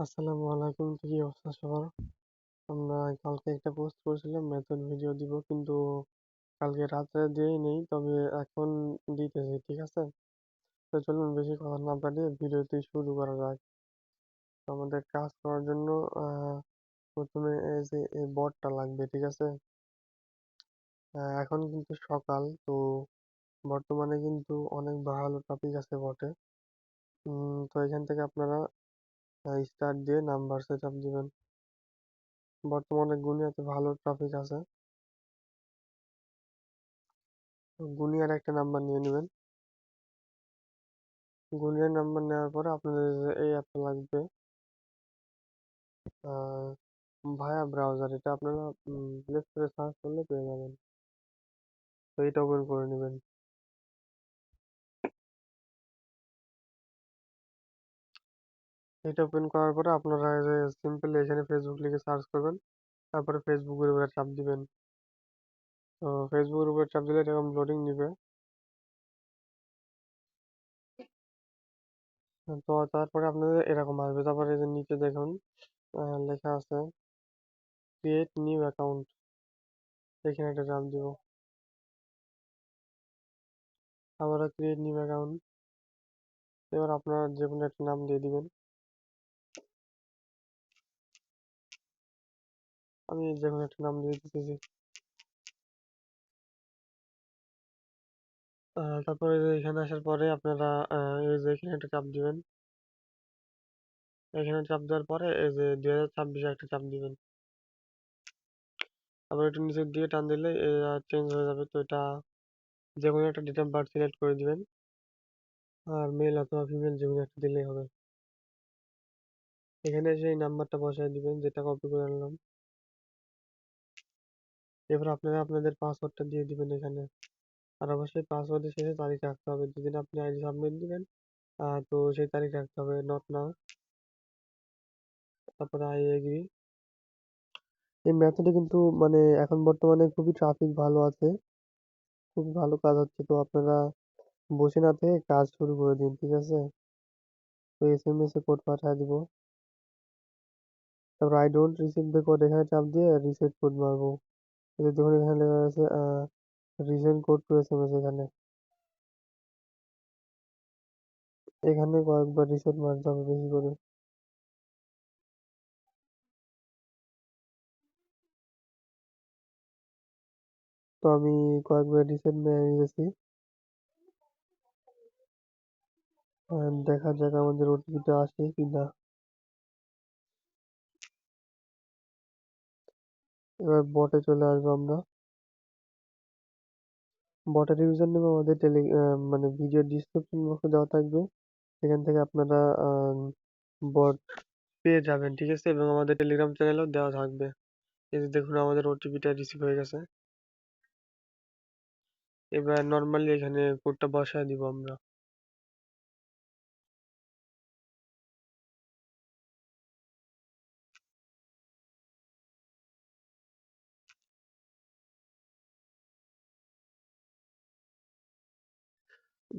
আসসালামু আলাইকুম, তো কি অবস্থা সবার? আমরা কালকে একটা পোস্ট করেছিলাম মেথড ভিডিও দিব, কিন্তু কালকে রাত্রে দিয়েই নেই, তবে এখন দিতেছি, ঠিক আছে? তো চলুন বেশি কথা না বাড়িয়ে ভিডিওটি শুরু করা যাক। তো আমাদের কাজ করার জন্য প্রথমে এই যে এই বটটা লাগবে, ঠিক আছে? এখন কিন্তু সকাল, তো বর্তমানে কিন্তু অনেক ভালো টপিক আছে বটে। তো এখান থেকে আপনারা স্টার্ট দিয়ে নাম্বার সেট আপ দিবেন। বর্তমানে গুনিয়াতে ভালো ট্রাফিক আছে। গুনিয়ার একটা নাম্বার নিয়ে নেবেন। গুগলের নাম্বার নেওয়ার পরে আপনাদের এই অ্যাপটা লাগবে, আহ, ভায়া ব্রাউজার। এটা আপনারা প্লে স্টোরে সার্চ করলে পেয়ে যাবেন। তো এটা ওপেন করে নেবেন। এটা ওপেন করার পরে আপনারা সিম্পলি এখানে ফেসবুক লিখে সার্চ করবেন, তারপরে ফেসবুকের উপরে চাপ দিবেন। তো ফেসবুকের উপরে চাপ দিলে এরকম লোডিং নিবে। তো তারপরে আপনাদের এরকম আসবে, তারপরে এই যে নিচে দেখুন লেখা আছে ক্রিয়েট নিউ অ্যাকাউন্ট। এখানে একটা চাপ দিব, আবার ক্রিয়েট নিউ অ্যাকাউন্ট। এবার আপনারা যে কোনো একটা নাম দিয়ে দিবেন। আমি যে কোনো একটা নাম দিয়ে দিতেছি। তারপরে যে এখানে আসার পরে আপনারা এই যে এখানে একটা চাপ দিবেন। এখানে চাপ দেওয়ার পরে এই যে 2026 একটা চাপ দিবেন। তারপর একটু নিচের দিকে টান দিলে চেঞ্জ হয়ে যাবে। তো এটা যে কোনো একটা ডেট অফ বার্থ সিলেক্ট করে দিবেন, আর মেল অথবা ফিমেল যে কোনো একটা দিলেই হবে। এখানে সেই নাম্বারটা বসায় দিবেন যেটা কপি করে আনলাম। এবার আপনারা আপনাদের পাসওয়ার্ডটা দিয়ে দিবেন এখানে। আর অবশ্যই পাসওয়ার্ডের শেষে তারিখ রাখতে হবে, যেদিন আপনি আইডি সাবমিট দিবেন তো সেই তারিখ রাখতে হবে, নট নাও। তারপরে আই এগ্রি। এই মেথডে কিন্তু মানে এখন বর্তমানে খুবই ট্রাফিক ভালো আছে, খুবই ভালো কাজ হচ্ছে। তো আপনারা বসে না থেকে কাজ শুরু করে দিন, ঠিক আছে? তো SMS এ কোড পাঠিয়ে দিব। তারপর I don't receive the code এখানে চাপ দিয়ে রিসেট কোড মারবো। এই যে দেখুন এখানে লেখা আছে রিসেন্ড কোড টু SMS। এখানে এখানে কয়েকবার রিসেট মারতে হবে বেশি করে। তো আমি কয়েকবার রিসেট মেরে নিয়েছি। দেখা যাক আমাদের ওটিপিটা আসে কিনা। এবার বটে চলে আসবো আমরা। বটের ইউজার নেম আমাদের মানে ভিডিও ডিসক্রিপশন বক্সে দেওয়া থাকবে। সেখান থেকে আপনারা বট পেয়ে যাবেন, ঠিক আছে? এবং আমাদের টেলিগ্রাম চ্যানেলেও দেওয়া থাকবে। এই যে দেখুন আমাদের ওটিপিটা রিসিভ হয়ে গেছে। এবার নর্মালি এখানে কোডটা বসায় দিব আমরা।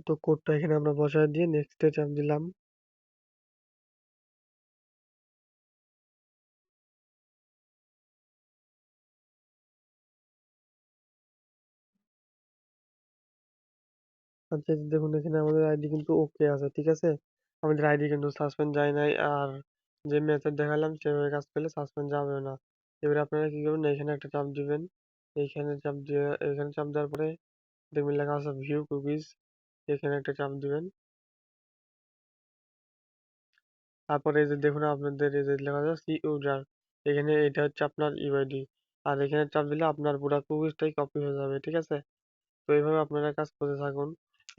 তো কোডটা এখানে আমরা বসায় দিয়ে নেক্সটে চাপ দিলাম। আচ্ছা, এই যে দেখুন এখানে আমাদের আইডি কিন্তু ওকে আছে, ঠিক আছে? আমাদের আইডি কিন্তু সাসপেন্ড যায় নাই। আর যে মেথড দেখালাম সেভাবে কাজ করলে সাসপেন্ড যাবে না। এবারে আপনারা কি করবেন, এখানে একটা চাপ দিবেন। এইখানে চাপ দিয়ে এখানে চাপ দেওয়ার পরে দেখবেন লেখা আছে ভিউ কুকিজ। এখানে একটা চাপ দিবেন। তারপরে এই যে দেখুন আপনাদের এই যে লেখা আছে সি ইউজার। এখানে এটা হচ্ছে আপনার ইউআইডি। আর এখানে চাপ দিলে আপনার পুরো কুকিজটাই কপি হয়ে যাবে, ঠিক আছে? তো এইভাবে আপনারা কাজ করতে থাকুন।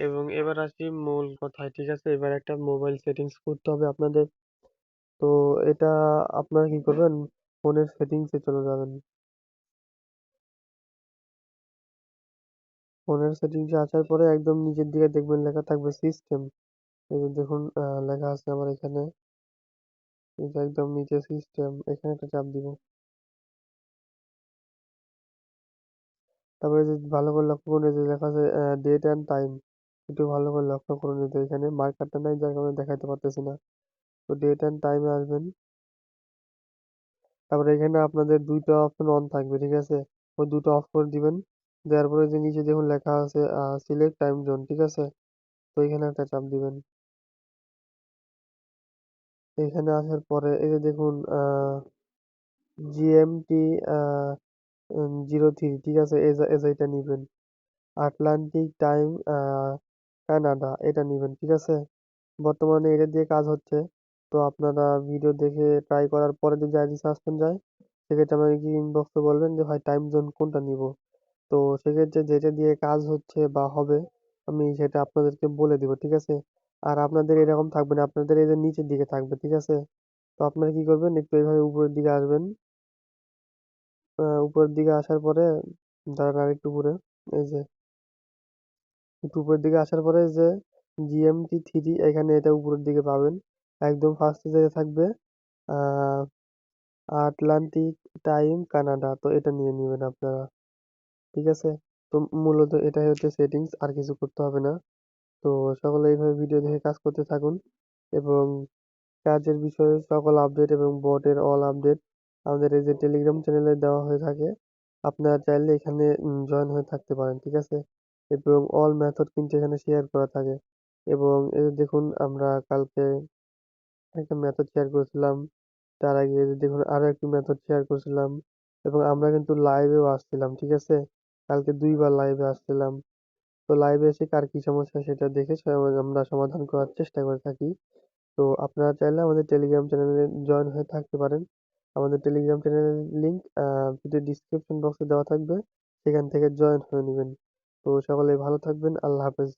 এবং এবার আসি মূল কথায়, ঠিক আছে? এবার একটা মোবাইল সেটিংস করতে হবে আপনাদের। তো এটা আপনারা কি করবেন, ফোনের সেটিংসে চলে যাবেন। ফোনের সেটিংসে আসার পরে একদম নিচের দিকে দেখবেন লেখা থাকবে সিস্টেম। এই যে দেখুন লেখা আছে আমার এখানে, এই যে একদম নিচে সিস্টেম, এখানে একটা চাপ দিব। তারপরে যে ভালো করে লক্ষ্য করুন এই যে লেখা আছে ডেট অ্যান্ড টাইম। একটু ভালো করে লক্ষ্য করুন, এই যে এখানে মার্কারটা নাই যার কারণে দেখাতে পারতেছি না। তো ডেট অ্যান্ড টাইমে আসবেন। তারপরে এখানে আপনাদের ২ টা অপশন অন থাকবে, ঠিক আছে? ওই ২ টা অফ করে দিবেন। দেওয়ার পরে যে নিচে দেখুন লেখা আছে সিলেক্ট টাইম জোন, ঠিক আছে? তো এখানে একটা চাপ দিবেন। এখানে আসার পরে এই যে দেখুন জিএমটি 03, ঠিক আছে? এইটা নিবেন। আটলান্টিক টাইম কানাডা এটা নিবেন, ঠিক আছে? বর্তমানে এটা দিয়ে কাজ হচ্ছে। তো আপনারা ভিডিও দেখে ট্রাই করার পরে যদি আইডি সাসপেন্ড যায়, সেক্ষেত্রে আমাকে কি ইনবক্সে বলবেন যে ভাই টাইম জোন কোনটা নিব। তো সেক্ষেত্রে যেটা দিয়ে কাজ হচ্ছে বা হবে আমি সেটা আপনাদেরকে বলে দিব, ঠিক আছে? আর আপনাদের এরকম থাকবে না, আপনাদের এই যে নিচের দিকে থাকবে, ঠিক আছে? তো আপনারা কি করবেন, একটু এইভাবে উপরের দিকে আসবেন। উপরের দিকে আসার পরে দাঁড়ান আরেকটু উপরে, এই যে একটু উপরের দিকে আসার পরে যে জিএমটি 3 এখানে এটা উপরের দিকে পাবেন। একদম ফার্স্টে যেটা থাকবে আহ আটলান্টিক টাইম কানাডা, তো এটা নিয়ে নেবেন আপনারা, ঠিক আছে? তো মূলত এটাই হচ্ছে সেটিংস, আর কিছু করতে হবে না। তো সকলে এইভাবে ভিডিও দেখে কাজ করতে থাকুন এবং কাজের বিষয়ে সকল আপডেট এবং বটের অল আপডেট আমাদের এই যে টেলিগ্রাম চ্যানেলে দেওয়া হয়ে থাকে। আপনারা চাইলে এখানে জয়েন হয়ে থাকতে পারেন, ঠিক আছে? এবং অল মেথড কিন্তু এখানে শেয়ার করা থাকে। এবং এই যে দেখুন আমরা কালকে একটা মেথড শেয়ার করেছিলাম, তার আগে এই যে দেখুন আরো একটি মেথড শেয়ার করেছিলাম এবং আমরা কিন্তু লাইভেও আসছিলাম, ঠিক আছে? কালকে ২ বার লাইভে আসছিলাম। তো লাইভে এসে কার কি সমস্যা সেটা দেখে আমরা সমাধান করার চেষ্টা করে থাকি। তো আপনারা চাইলে আমাদের টেলিগ্রাম চ্যানেলে জয়েন হয়ে থাকতে পারেন। আমাদের টেলিগ্রাম চ্যানেলের লিংক ভিডিও ডিসক্রিপশন বক্সে দেওয়া থাকবে, সেখান থেকে জয়েন হয়ে নেবেন। তো সকলে ভালো থাকবেন। আল্লাহ হাফেজ।